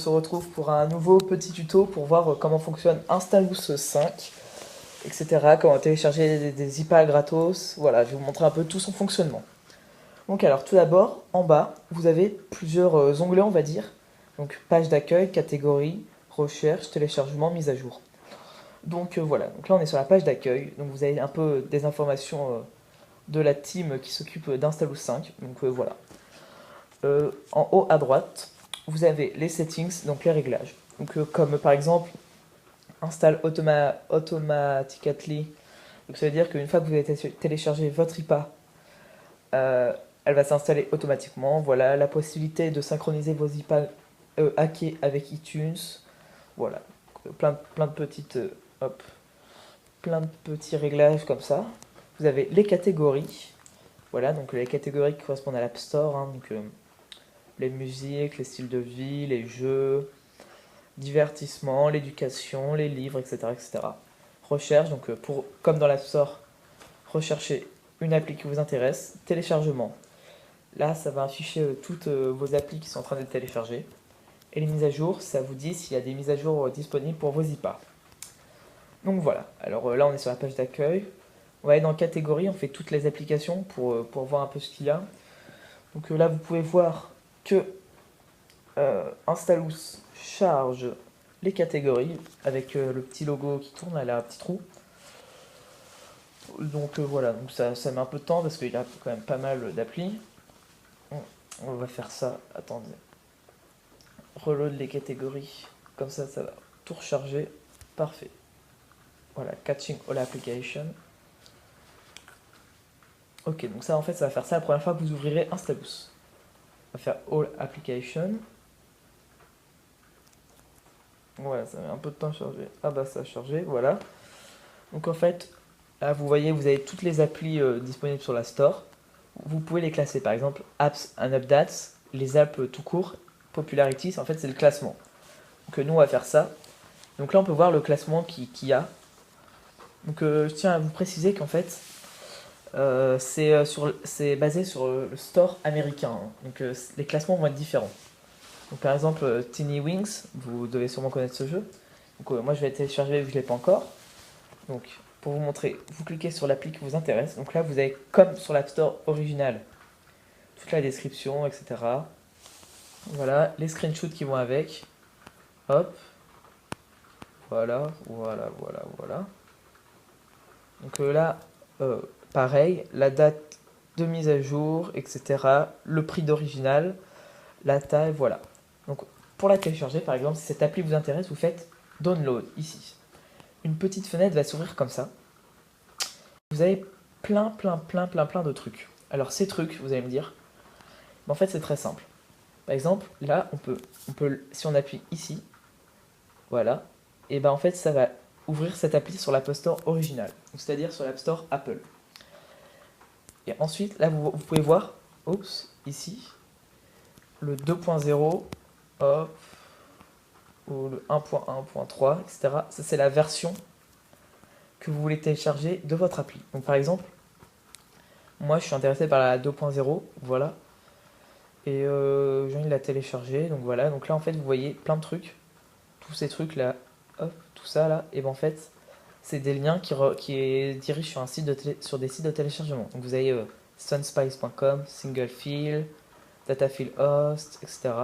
se retrouve pour un nouveau petit tuto pour voir comment fonctionne Instalus 5, etc. Comment télécharger des zippals gratos. Voilà, je vais vous montrer un peu tout son fonctionnement. Donc alors tout d'abord, en bas, vous avez plusieurs onglets, on va dire. Donc page d'accueil, catégorie, recherche, téléchargement, mise à jour. Donc voilà, donc là on est sur la page d'accueil. Donc vous avez un peu des informations de la team qui s'occupe d'Instalus 5. Donc voilà. En haut à droite, vous avez les settings, donc les réglages. Donc, comme par exemple, install automatically. Donc ça veut dire qu'une fois que vous avez téléchargé votre IPA, elle va s'installer automatiquement. Voilà, la possibilité de synchroniser vos IPA hackés avec iTunes. Voilà, plein de petites, plein de petits réglages comme ça. Vous avez les catégories. Voilà, donc les catégories qui correspondent à l'App Store. Hein, donc, les musiques, les styles de vie, les jeux, divertissement, l'éducation, les livres, etc., etc. Recherche, donc comme dans l'App Store, rechercher une appli qui vous intéresse. Téléchargement, là ça va afficher toutes vos applis qui sont en train d'être téléchargées. Et les mises à jour, ça vous dit s'il y a des mises à jour disponibles pour vos IPA. Donc voilà, alors là on est sur la page d'accueil. On va aller dans catégorie, on fait toutes les applications pour voir un peu ce qu'il y a. Donc là vous pouvez voir que Instalus charge les catégories avec le petit logo qui tourne, là, un petit trou. Donc voilà, donc ça met un peu de temps parce qu'il y a quand même pas mal d'applis. On va faire ça, attendez. Reload les catégories, comme ça va tout recharger. Parfait. Voilà, catching all application. Ok, donc ça en fait ça va faire ça la première fois que vous ouvrirez Instalus. On va faire all application. Voilà, ça met un peu de temps à charger. Ah bah ça a chargé, voilà. Donc en fait, là vous voyez, vous avez toutes les applis disponibles sur la Store. Vous pouvez les classer, par exemple, Apps and Updates, les apps tout court, Popularities, en fait c'est le classement. Donc nous on va faire ça. Donc là on peut voir le classement qu'il y a. Donc je tiens à vous préciser qu'en fait, c'est basé sur le store américain. Hein. Donc les classements vont être différents. Donc par exemple, Tiny Wings, vous devez sûrement connaître ce jeu. Donc moi je vais télécharger vu que je ne l'ai pas encore. Donc pour vous montrer, vous cliquez sur l'appli qui vous intéresse. Donc là vous avez comme sur l'App Store original, toute la description, etc. Voilà, les screenshots qui vont avec. Hop. Voilà. Donc là, pareil, la date de mise à jour, etc. Le prix d'original, la taille, voilà. Donc pour la télécharger, par exemple, si cette appli vous intéresse, vous faites Download ici. Une petite fenêtre va s'ouvrir comme ça. Vous avez plein de trucs. Alors ces trucs, vous allez me dire, en fait c'est très simple. Par exemple, là, on peut, si on appuie ici, voilà, et ben en fait ça va ouvrir cette appli sur l'App Store original, c'est-à-dire sur l'App Store Apple. Et ensuite, là vous pouvez voir, oups, ici, le 2.0, hop, ou le 1.1.3, etc. Ça c'est la version que vous voulez télécharger de votre appli. Donc par exemple, moi je suis intéressé par la 2.0, voilà, et j'ai envie de la télécharger, donc voilà. Donc là en fait vous voyez plein de trucs, tous ces trucs là, hop, tout ça là, et ben en fait c'est des liens qui dirigent sur, sur des sites de téléchargement. Donc vous avez sunspice.com, Singlefil, Datafil Host, etc.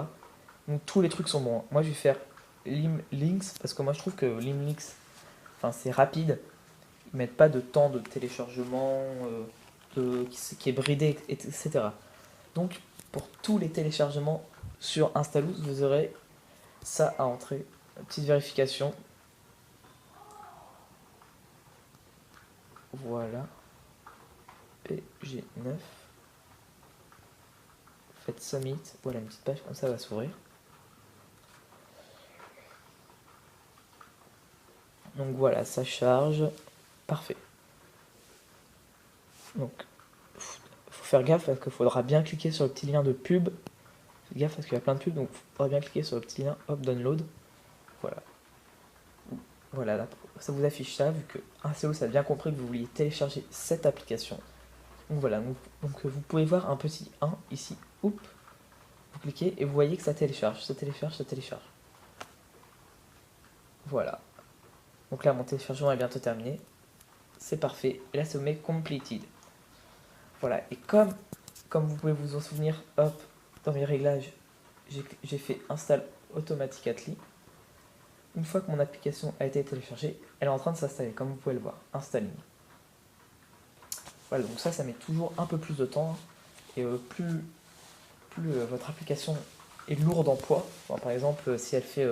Donc tous les trucs sont bons. Moi je vais faire Limlinks parce que moi je trouve que Limlinks, enfin c'est rapide, ils mettent pas de temps de téléchargement qui est bridé, etc. Donc pour tous les téléchargements sur Instalus, vous aurez ça à entrer. Petite vérification. Voilà. PG9. Faites Summit. Voilà une petite page comme ça va s'ouvrir. Donc voilà, ça charge. Parfait. Donc, faut faire gaffe parce qu'il faudra bien cliquer sur le petit lien de pub. Faites gaffe parce qu'il y a plein de pubs, donc il faudra bien cliquer sur le petit lien, hop, download. Voilà. Voilà, là, ça vous affiche ça, vu que Instalus a bien compris que vous vouliez télécharger cette application. Donc voilà, donc vous pouvez voir un petit 1 ici, oups, vous cliquez et vous voyez que ça télécharge, ça télécharge, ça télécharge. Voilà. Donc là, mon téléchargement est bientôt terminé. C'est parfait. Et là, ça me met completed. Voilà. Et comme vous pouvez vous en souvenir, hop, dans mes réglages, j'ai fait install automatically. Une fois que mon application a été téléchargée, elle est en train de s'installer, comme vous pouvez le voir. Installing. Voilà, donc ça met toujours un peu plus de temps. Et plus votre application est lourde en poids, par exemple, si elle fait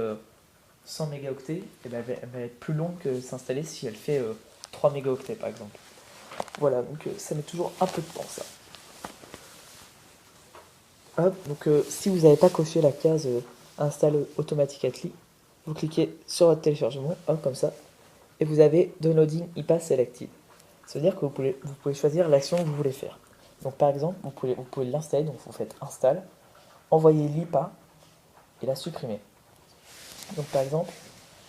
100 mégaoctets, eh ben, elle va être plus longue que s'installer si elle fait 3 mégaoctets par exemple. Voilà, donc ça met toujours un peu de temps ça. Hop, donc si vous n'avez pas coché la case Install Automatically, vous cliquez sur votre téléchargement, hop, comme ça, et vous avez Downloading IPA Selected. Ça veut dire que vous pouvez choisir l'action que vous voulez faire. Donc par exemple, vous pouvez l'installer, donc vous faites Install, envoyer l'IPA et la supprimer. Donc par exemple,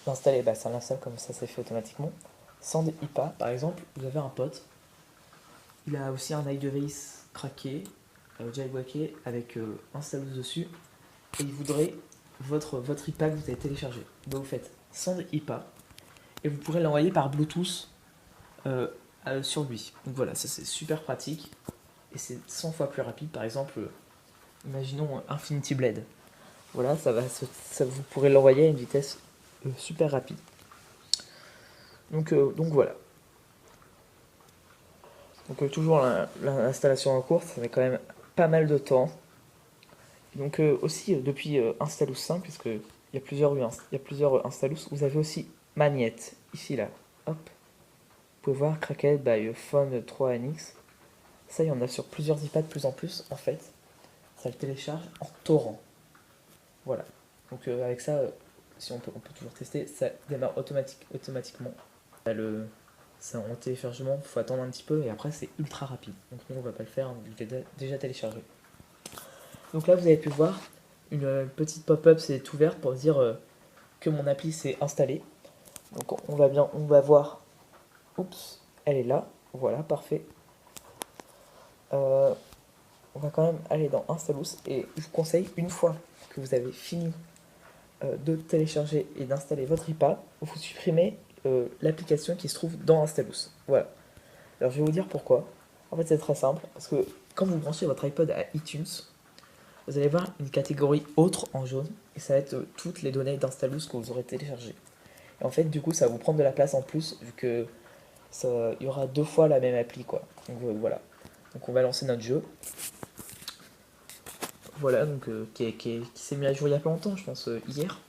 l'installer, ça l'installe comme ça, c'est fait automatiquement. Sans IPA, par exemple, vous avez un pote, il a aussi un iDevice craqué, jailbreaké, avec un stylus dessus, et il voudrait votre IPA que vous avez téléchargé. Donc vous faites sans IPA, et vous pourrez l'envoyer par Bluetooth sur lui. Donc voilà, ça c'est super pratique, et c'est 100 fois plus rapide. Par exemple, imaginons Infinity Blade. Voilà, vous pourrez l'envoyer à une vitesse super rapide. Donc voilà. Donc toujours l'installation en cours, ça met quand même pas mal de temps. Donc aussi depuis Installous 5, puisque il y a plusieurs Installous, vous avez aussi Magnet, ici là. Hop. Vous pouvez voir Cracked by Phone 3 NX. Ça, il y en a sur plusieurs iPads de plus en plus en fait. Ça le télécharge en torrent. Voilà. Donc avec ça, si on peut toujours tester, ça démarre automatiquement. C'est en téléchargement, il faut attendre un petit peu et après c'est ultra rapide. Donc nous on va pas le faire, il est déjà téléchargé. Donc là vous avez pu voir, une petite pop-up s'est ouverte pour dire que mon appli s'est installée. Donc on va voir, oups, elle est là, voilà, parfait. On va quand même aller dans Installous et je vous conseille, une fois que vous avez fini de télécharger et d'installer votre IPA, vous supprimez l'application qui se trouve dans Installous. Voilà. Alors je vais vous dire pourquoi. En fait c'est très simple, parce que quand vous branchez votre iPod à iTunes, vous allez voir une catégorie autre en jaune, et ça va être toutes les données d'Installous que vous aurez téléchargées. Et en fait du coup ça va vous prendre de la place en plus, vu que il y aura 2 fois la même appli quoi. Donc voilà. Donc on va lancer notre jeu. Voilà, donc qui s'est mis à jour il y a pas longtemps, je pense hier.